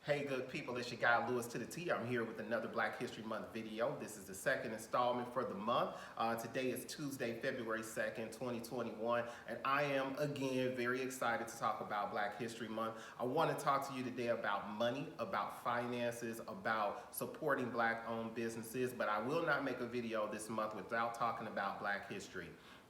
Hey good people, it's your guy Lewis to the T. I'm here with another Black History Month video. This is the second installment for the month. Today is Tuesday, February 2nd, 2021, and I am again very excited to talk about Black History Month. I want to talk to you today about money, about finances, about supporting Black-owned businesses, but I will not make a video this month without talking about Black history.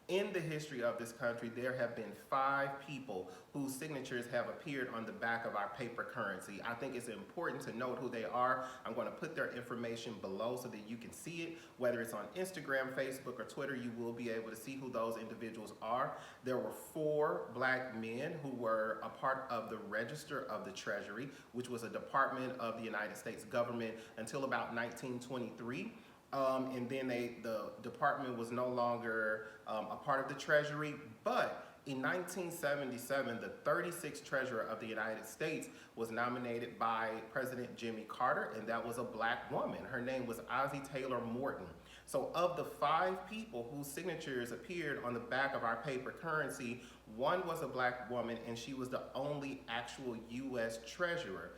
In the history of this country, there have been 5 people whose signatures have appeared on the back of our paper currency. I think it's important to note who they are. I'm going to put their information below so that you can see it. Whether it's on Instagram, Facebook, or Twitter, you will be able to see who those individuals are. There were 4 Black men who were a part of the Register of the Treasury, which was a department of the United States government until about 1923. And then the department was no longer a part of the Treasury, but in 1977, the 36th Treasurer of the United States was nominated by President Jimmy Carter, and that was a Black woman. Her name was Ozzie Taylor Morton. So of the 5 people whose signatures appeared on the back of our paper currency, one was a Black woman, and she was the only actual U.S. Treasurer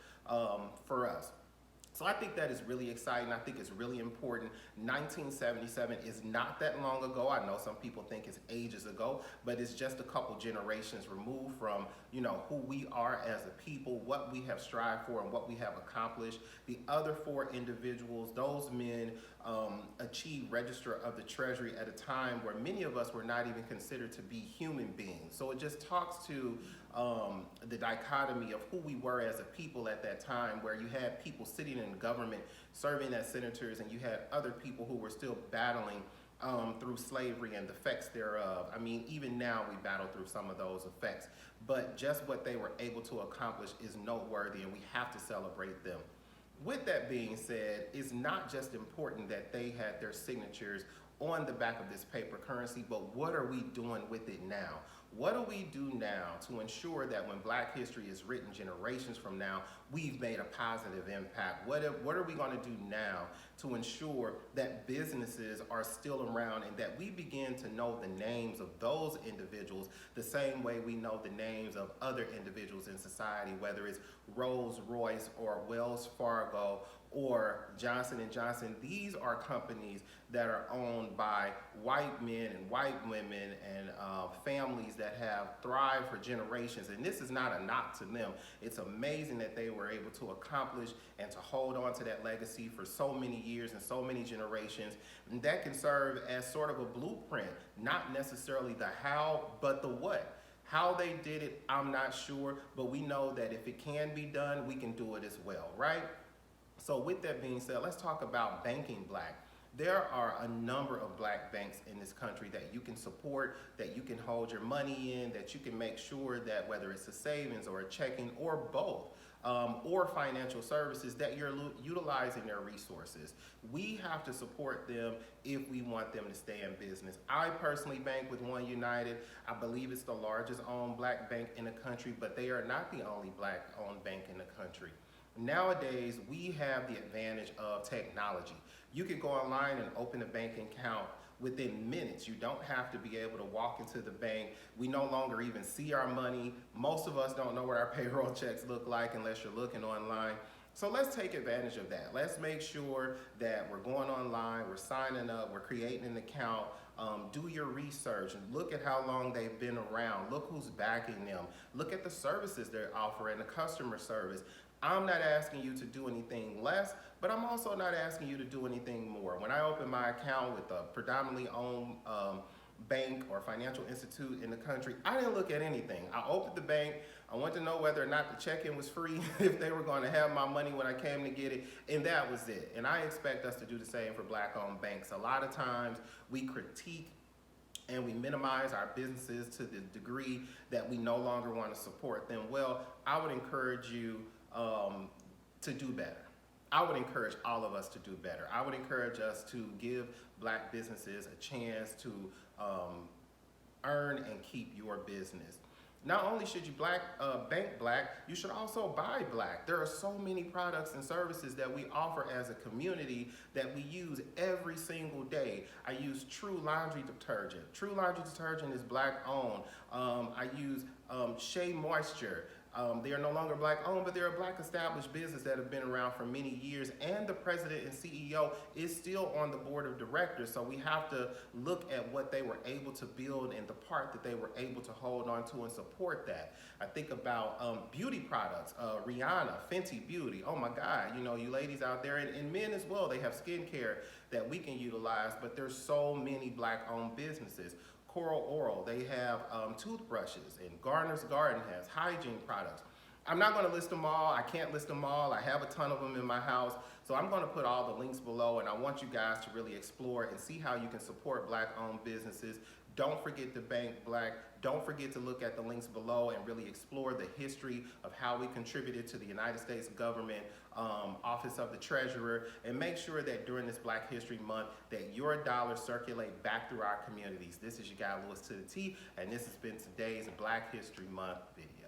for us. So I think that is really exciting. I think it's really important. 1977 is not that long ago. I know some people think it's ages ago, but it's just a couple generations removed from, who we are as a people, what we have strived for, and what we have accomplished. The other 4 individuals, those men achieved Register of the Treasury at a time where many of us were not even considered to be human beings. So it just talks to the dichotomy of who we were as a people at that time, where you had people sitting in government serving as senators, and you had other people who were still battling through slavery and the effects thereof. I mean, even now we battle through some of those effects, but just what they were able to accomplish is noteworthy, and we have to celebrate them. With that being said, it's not just important that they had their signatures on the back of this paper currency, but what are we doing with it now? What do we do now to ensure that when Black history is written generations from now, we've made a positive impact? What are we going to do now to ensure that businesses are still around and that we begin to know the names of those individuals the same way we know the names of other individuals in society, whether it's Rolls-Royce or Wells Fargo or Johnson & Johnson? These are companies that are owned by white men and white women and families that have thrived for generations. And this is not a knock to them. It's amazing that they were able to accomplish and to hold on to that legacy for so many years and so many generations. And that can serve as sort of a blueprint, not necessarily the how, but the what. How they did it, I'm not sure, but we know that if it can be done, we can do it as well, right? So with that being said, let's talk about banking Black. There are a number of Black banks in this country that you can support, that you can hold your money in, that you can make sure that whether it's a savings or a checking or both, or financial services, that you're utilizing their resources. We have to support them if we want them to stay in business. I personally bank with One United. I believe it's the largest owned Black bank in the country, but they are not the only Black owned bank in the country. Nowadays, we have the advantage of technology. You can go online and open a bank account within minutes. You don't have to be able to walk into the bank. We no longer even see our money. Most of us don't know what our payroll checks look like unless you're looking online. So let's take advantage of that. Let's make sure that we're going online, we're signing up, we're creating an account. Do your research and look at how long they've been around. Look who's backing them. Look at the services they're offering, the customer service. I'm not asking you to do anything less, but I'm also not asking you to do anything more. When I opened my account with a predominantly owned bank or financial institute in the country, I didn't look at anything. I opened the bank. I wanted to know whether or not the check-in was free, if they were going to have my money when I came to get it, and that was it. And I expect us to do the same for Black-owned banks. A lot of times we critique and we minimize our businesses to the degree that we no longer want to support them. Well, I would encourage you to do better. I would encourage all of us to do better. I would encourage us to give Black businesses a chance to earn and keep your business. Not only should you bank Black, you should also buy Black. There are so many products and services that we offer as a community that we use every single day. I use True Laundry Detergent. True Laundry Detergent is Black owned. I use Shea Moisture. They are no longer black owned, but they're a black established business that have been around for many years. And the president and CEO is still on the board of directors. So we have to look at what they were able to build and the part that they were able to hold on to and support that. I think about beauty products, Rihanna, Fenty Beauty. Oh my God, you know, you ladies out there, and men as well, they have skincare that we can utilize, but there's so many black owned businesses. Coral Oral, they have toothbrushes, and Gardener's Garden has hygiene products. I'm not going to list them all. I can't list them all. I have a ton of them in my house. So I'm going to put all the links below, and I want you guys to really explore and see how you can support black-owned businesses. Don't forget to bank black. Don't forget to look at the links below and really explore the history of how we contributed to the United States government, Office of the Treasurer, and make sure that during this Black History Month that your dollars circulate back through our communities. This is your guy, Lewis to the T, and this has been today's Black History Month video.